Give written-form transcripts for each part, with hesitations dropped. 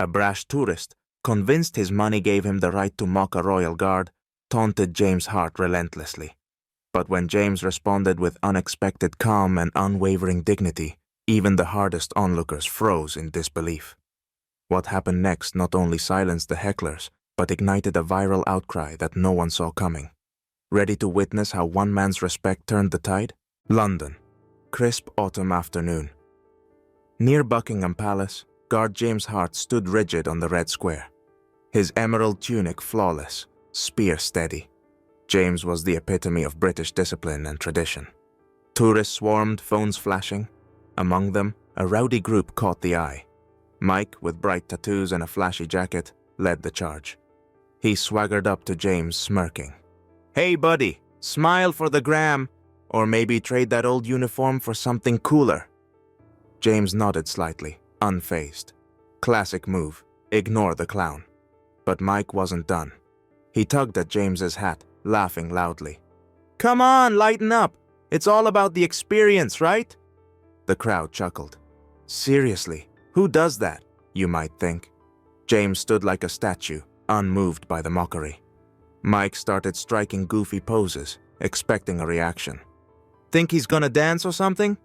A brash tourist, convinced his money gave him the right to mock a royal guard, taunted James Hart relentlessly. But when James responded with unexpected calm and unwavering dignity, even the hardest onlookers froze in disbelief. What happened next not only silenced the hecklers, but ignited a viral outcry that no one saw coming. Ready to witness how one man's respect turned the tide? London. Crisp autumn afternoon. Near Buckingham Palace, Guard James Hart stood rigid on the Red Square. His emerald tunic flawless, spear steady. James was the epitome of British discipline and tradition. Tourists swarmed, phones flashing. Among them, a rowdy group caught the eye. Mike, with bright tattoos and a flashy jacket, led the charge. He swaggered up to James, smirking. "Hey buddy, smile for the gram, or maybe trade that old uniform for something cooler." James nodded slightly, unfazed. Classic move, ignore the clown. But Mike wasn't done. He tugged at James's hat, laughing loudly. "Come on, lighten up. It's all about the experience, right?" The crowd chuckled. Seriously, who does that, you might think? James stood like a statue, unmoved by the mockery. Mike started striking goofy poses, expecting a reaction. "Think he's gonna dance or something?"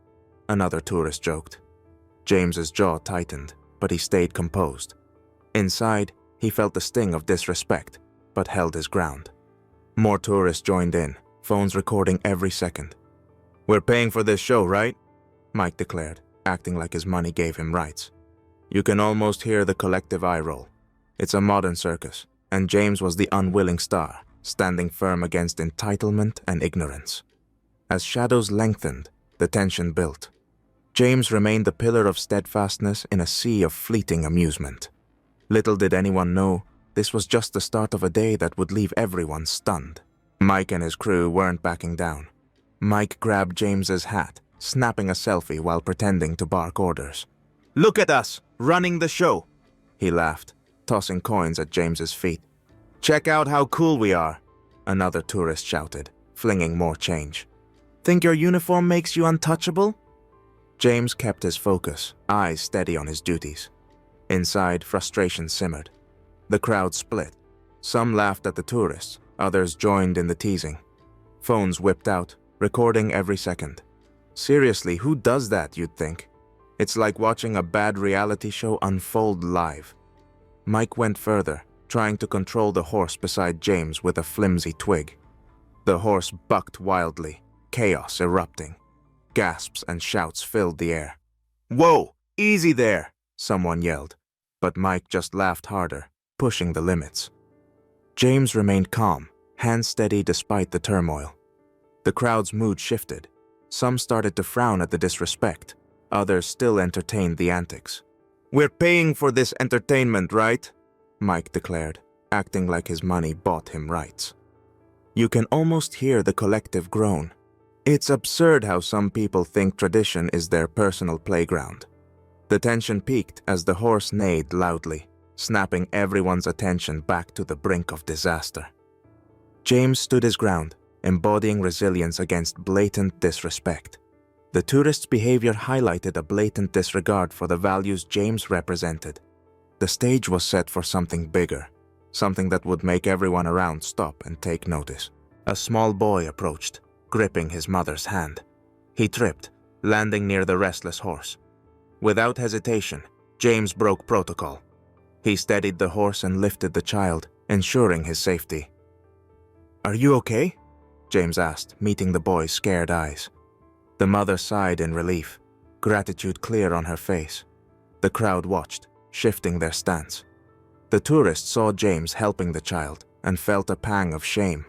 Another tourist joked. James's jaw tightened, but he stayed composed. Inside, he felt the sting of disrespect, but held his ground. More tourists joined in, phones recording every second. "We're paying for this show, right?" Mike declared, acting like his money gave him rights. You can almost hear the collective eye roll. It's a modern circus, and James was the unwilling star, standing firm against entitlement and ignorance. As shadows lengthened, the tension built. James remained the pillar of steadfastness in a sea of fleeting amusement. Little did anyone know, this was just the start of a day that would leave everyone stunned. Mike and his crew weren't backing down. Mike grabbed James's hat, snapping a selfie while pretending to bark orders. "Look at us, running the show!" He laughed, tossing coins at James's feet. "Check out how cool we are!" Another tourist shouted, flinging more change. "Think your uniform makes you untouchable?" James kept his focus, eyes steady on his duties. Inside, frustration simmered. The crowd split. Some laughed at the tourists, others joined in the teasing. Phones whipped out, recording every second. Seriously, who does that, you'd think? It's like watching a bad reality show unfold live. Mike went further, trying to control the horse beside James with a flimsy twig. The horse bucked wildly, chaos erupting. Gasps and shouts filled the air. "Whoa, easy there!" someone yelled, but Mike just laughed harder, pushing the limits. James remained calm, hands steady despite the turmoil. The crowd's mood shifted. Some started to frown at the disrespect. Others still entertained the antics. "We're paying for this entertainment, right?" Mike declared, acting like his money bought him rights. You can almost hear the collective groan. It's absurd how some people think tradition is their personal playground. The tension peaked as the horse neighed loudly, snapping everyone's attention back to the brink of disaster. James stood his ground, embodying resilience against blatant disrespect. The tourists' behavior highlighted a blatant disregard for the values James represented. The stage was set for something bigger, something that would make everyone around stop and take notice. A small boy approached, gripping his mother's hand. He tripped, landing near the restless horse. Without hesitation, James broke protocol. He steadied the horse and lifted the child, ensuring his safety. "Are you okay?" James asked, meeting the boy's scared eyes. The mother sighed in relief, gratitude clear on her face. The crowd watched, shifting their stance. The tourists saw James helping the child and felt a pang of shame.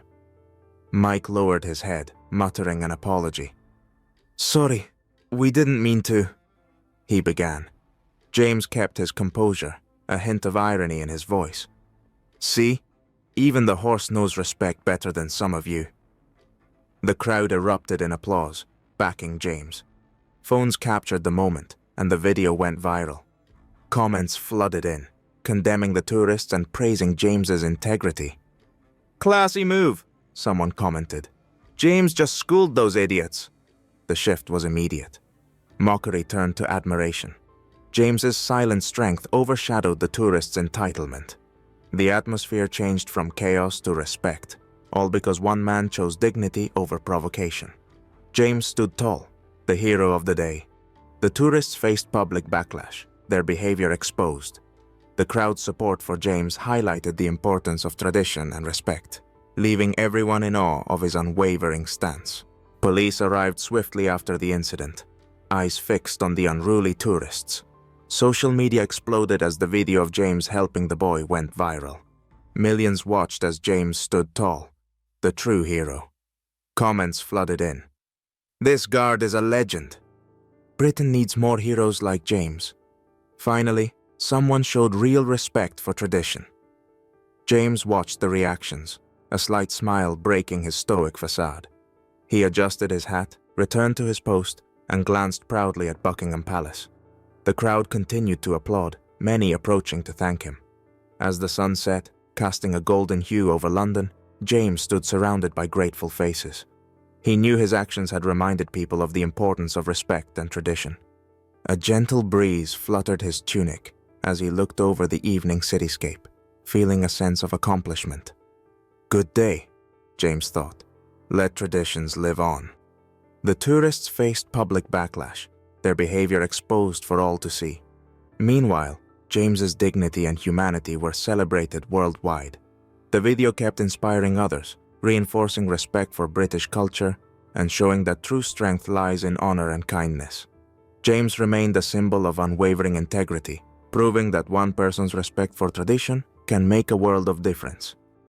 Mike lowered his head, muttering an apology. "Sorry, we didn't mean to," he began. James kept his composure, a hint of irony in his voice. "See? Even the horse knows respect better than some of you." The crowd erupted in applause, backing James. Phones captured the moment, and the video went viral. Comments flooded in, condemning the tourists and praising James's integrity. "Classy move," someone commented. "James just schooled those idiots." The shift was immediate. Mockery turned to admiration. James's silent strength overshadowed the tourists' entitlement. The atmosphere changed from chaos to respect, all because one man chose dignity over provocation. James stood tall, the hero of the day. The tourists faced public backlash, their behavior exposed. The crowd's support for James highlighted the importance of tradition and respect, leaving everyone in awe of his unwavering stance. Police arrived swiftly after the incident, eyes fixed on the unruly tourists. Social media exploded as the video of James helping the boy went viral. Millions watched as James stood tall, the true hero. Comments flooded in. "This guard is a legend. Britain needs more heroes like James." Finally, someone showed real respect for tradition. James watched the reactions, a slight smile breaking his stoic facade. He adjusted his hat, returned to his post, and glanced proudly at Buckingham Palace. The crowd continued to applaud, many approaching to thank him. As the sun set, casting a golden hue over London, James stood surrounded by grateful faces. He knew his actions had reminded people of the importance of respect and tradition. A gentle breeze fluttered his tunic as he looked over the evening cityscape, feeling a sense of accomplishment. Good day, James thought. Let traditions live on. The tourists faced public backlash, their behavior exposed for all to see. Meanwhile, James's dignity and humanity were celebrated worldwide. The video kept inspiring others, reinforcing respect for British culture and showing that true strength lies in honor and kindness. James remained a symbol of unwavering integrity, proving that one person's respect for tradition can make a world of difference.